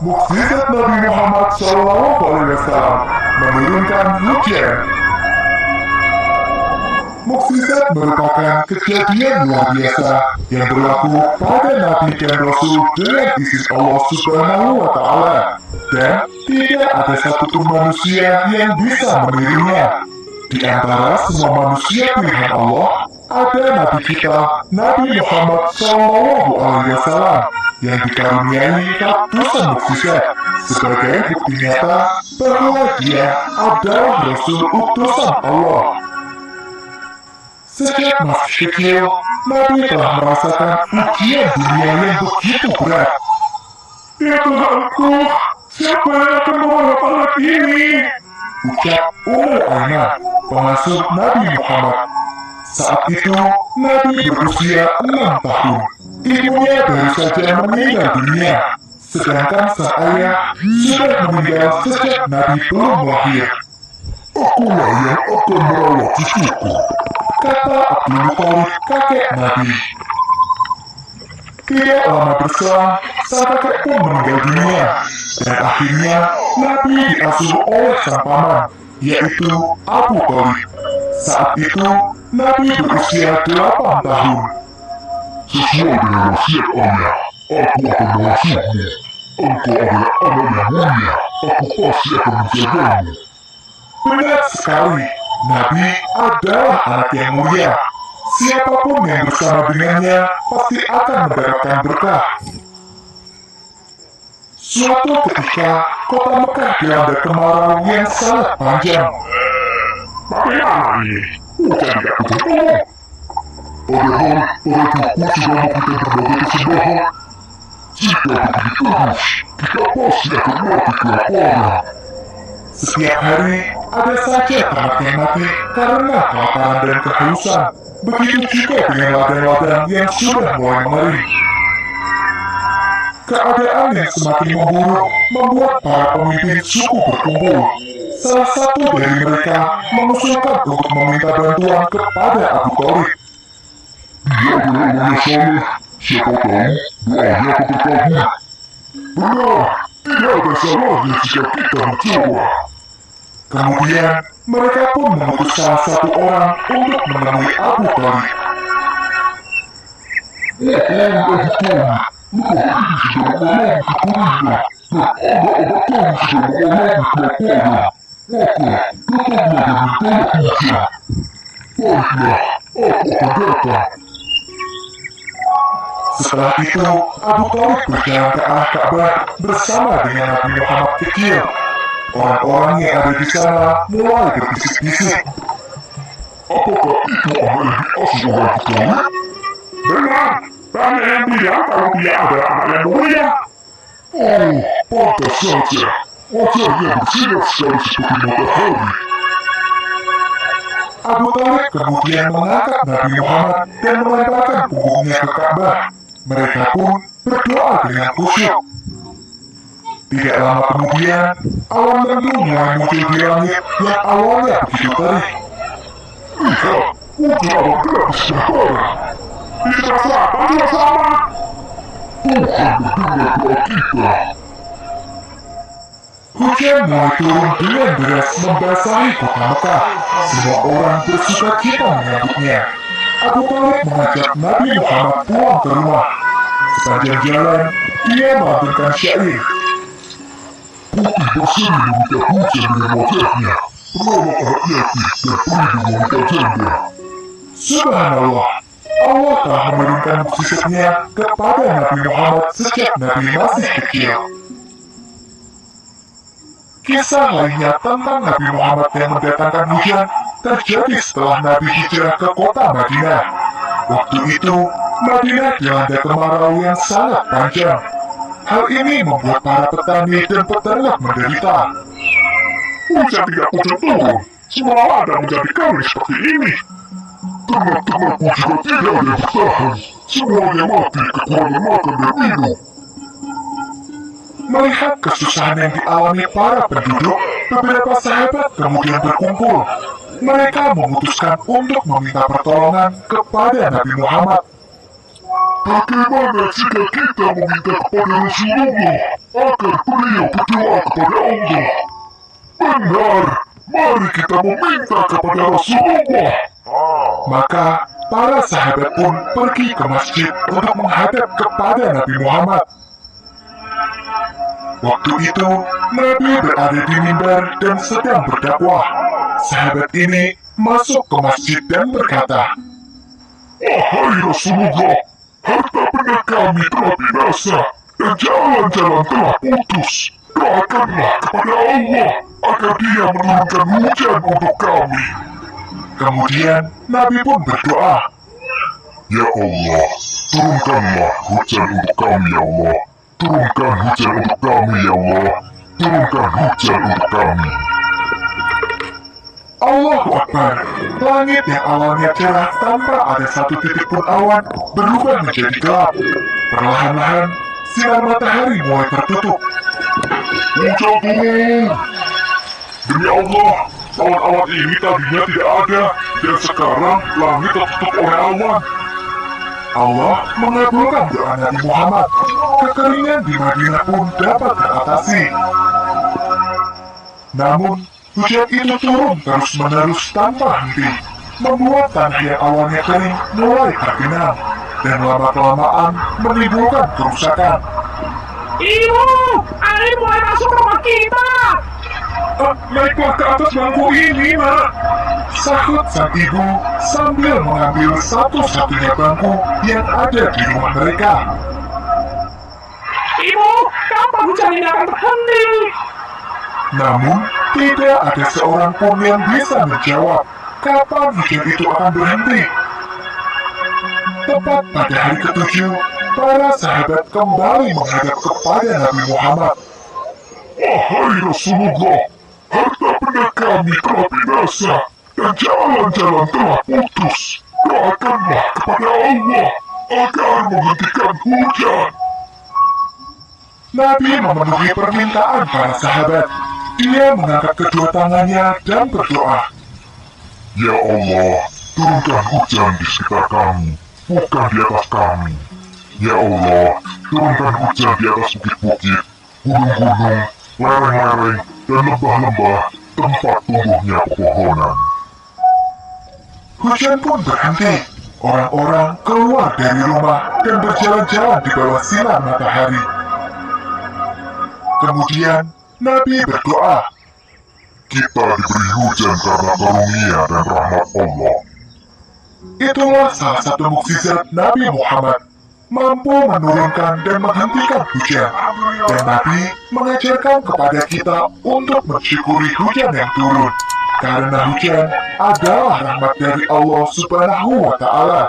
Mukjizat Nabi Muhammad SAW menurunkan hujan. Mukjizat merupakan kejadian luar biasa yang berlaku pada Nabi dan Rasul dengan izin Allah Subhanahu wa Ta'ala, dan tidak ada satupun manusia yang bisa menirunya. Di antara semua manusia pilihan Allah, ada Nabi kita, Nabi Muhammad SAW, yang dikaruniai ratusan mukjizat sebagai bukti nyata bahwa dia adalah Rasul utusan Allah. Sejak masih kecil, Nabi telah merasakan ujian dunia yang begitu berat. Ya Tuhanku, siapa yang akan membawa anak ini? Ucap Ummu Aiman, pengasuh Nabi Muhammad. Saat itu, Nabi berusia 6 tahun. Ibunya baru saja meninggal dunia, sedangkan sang ayah sudah meninggal sejak Nabi belum lahir. Akulah yang akan merawat cucuku, kata Abdul Muthalib, kakek Nabi. Tidak lama berselang, sang kakek pun meninggal dunia, dan akhirnya Nabi diasuh oleh sang paman, yaitu Abu Thalib. Saat itu, Nabi berusia 8 tahun. Sesuai dengan wasiat ayah, aku akan mengasuhmu. Engkau adalah anak yang mulia, aku pasti akan menjagamu. Benar sekali, Nabi adalah anak yang mulia. Siapapun yang bersama dengannya pasti akan mendapatkan berkah. Suatu ketika, kota Mekah dilanda kemarau yang sangat panjang. Bagaimana ini? Bukan tidak betul. Padahal para duku sudah memberikan berbagai kesembahan. Jika begini terus, kita pasti akan mati kelaparan. Setiap hari, ada saja ternak yang mati karena kelaparan dan kehausan. Begitu juga dengan ladang-ladang yang sudah mulai mengering. Keadaan yang semakin memburuk membuat para pemimpin suku berkumpul. Salah satu dari mereka mengusulkan untuk meminta bantuan kepada Abu Thalib. Dia adalah orang yang saleh, siapa tahu doanya akan terkabul. Benar, tidak ada salahnya jika kita mencoba. Kemudian, mereka pun mengutus salah satu orang untuk menemui Abu Thalib. Wahai Abu Thalib, luka ini sudah mengalami kekeringan, dan obat-obatan sudah mengalami kelaparan. Maka, datanglah dan mintalah hujan. Baiklah, aku akan datang. Setelah itu, Abu Thalib berjalan ke arah Ka'bah bersama dengan Nabi Muhammad kecil. Orang-orang yang ada di sana mulai berbisik-bisik. Apakah itu anak yang diasuh oleh Abu Thalib? Benar, banyak yang bilang kalau dia adalah anak yang mulia. Oh, pantas saja. Wajahnya bersinar sekali seperti matahari. Abu Thalib kemudian mengangkat Nabi Muhammad dan melemparkan punggungnya ke Ka'bah. Mereka pun berdoa dengan khusyuk. Tidak lama kemudian, awan mendung mulai muncul di langit yang awalnya begitu terik. Lihat, muncul awan gelap di sebelah barat. Di sebelah selatan juga sama. Tuhan mendengar doa kita. Hujan mulai turun dengan deras membasahi kota Mekah. Semua orang bersuka cita menyambutnya. Abu Thalib mengajak Nabi Muhammad pulang ke rumah. Sepanjang jalan, dia melantunkan syair. Putih berseri meminta hujan dengan wajahnya, penolong anak yatim dan pelindung wanita janda. Subhanallah, Allah telah menurunkan mukjizatnya kepada Nabi Muhammad sejak Nabi masih kecil. Kisah lainnya tentang Nabi Muhammad yang mendatangkan hujan terjadi setelah Nabi hijrah ke kota Madinah. Waktu itu, Madinah dilanda kemarau yang sangat panjang. Hal ini membuat para petani dan peternak menderita. Hujan tidak kunjung turun, semua ladang menjadi kering seperti ini. Ternak-ternakku juga tidak ada yang bertahan, semuanya mati kekurangan makan dan minum. Melihat kesusahan yang dialami para penduduk, beberapa sahabat kemudian berkumpul. Mereka memutuskan untuk meminta pertolongan kepada Nabi Muhammad. bagaimana jika kita meminta kepada Rasulullah agar beliau berdoa kepada Allah? Benar, mari kita meminta kepada Rasulullah. Maka para sahabat pun pergi ke masjid untuk menghadap kepada Nabi Muhammad. Waktu itu, Nabi berada di mimbar dan sedang berdakwah. Sahabat ini masuk ke masjid dan berkata, "Wahai Rasulullah, harta benda kami telah binasa dan jalan-jalan telah putus. Doakanlah kepada Allah agar Dia menurunkan hujan untuk kami." Kemudian Nabi pun berdoa, "Ya Allah, turunkanlah hujan untuk kami ya Allah. Turunkan hujan untuk kami ya Allah. Turunkan hujan untuk kami." Allahu Akbar. Langit yang awalnya cerah tanpa ada satu titik pun awan berubah menjadi gelap. Perlahan-lahan sinar matahari mulai tertutup. Hujan turun! Demi Allah, awan-awan ini tadinya tidak ada dan sekarang langit tertutup oleh awan. Allah mengabulkan doa Nabi Muhammad. Kekeringan di Madinah pun dapat teratasi. Namun, hujan itu turun terus-menerus tanpa henti, membuat tanah yang awalnya kering mulai tergenang, dan lama-kelamaan menimbulkan kerusakan. Ibu, air mulai masuk rumah kita. Naiklah ke atas bangku ini, Nak. Sahut sang ibu sambil mengambil satu-satunya bangku yang ada di rumah mereka. Ibu, kapan hujan ini akan berhenti? Namun, tidak ada seorang pun yang bisa menjawab kapan hujan itu akan berhenti. Tepat pada hari ketujuh, para sahabat kembali menghadap kepada Nabi Muhammad. "Wahai Rasulullah, harta benda kami telah binasa dan jalan-jalan telah putus. Doakanlah kepada Allah agar menghentikan hujan." Nabi memenuhi permintaan para sahabat. Dia mengangkat kedua tangannya dan berdoa, "Ya Allah, turunkan hujan di sekitar kami, bukan di atas kami. Ya Allah, turunkan hujan di atas bukit-bukit, gunung-gunung, lereng-lereng, dan lembah-lembah tempat tumbuhnya pepohonan." Hujan pun berhenti. Orang-orang keluar dari rumah dan berjalan-jalan di bawah sinar matahari. Kemudian, Nabi berdoa, "Kita diberi hujan karena karunia dan rahmat Allah." Itulah salah satu mukjizat Nabi Muhammad, mampu menurunkan dan menghentikan hujan. Dan Nabi mengajarkan kepada kita untuk mensyukuri hujan yang turun, karena hujan adalah rahmat dari Allah Subhanahu wa Ta'ala.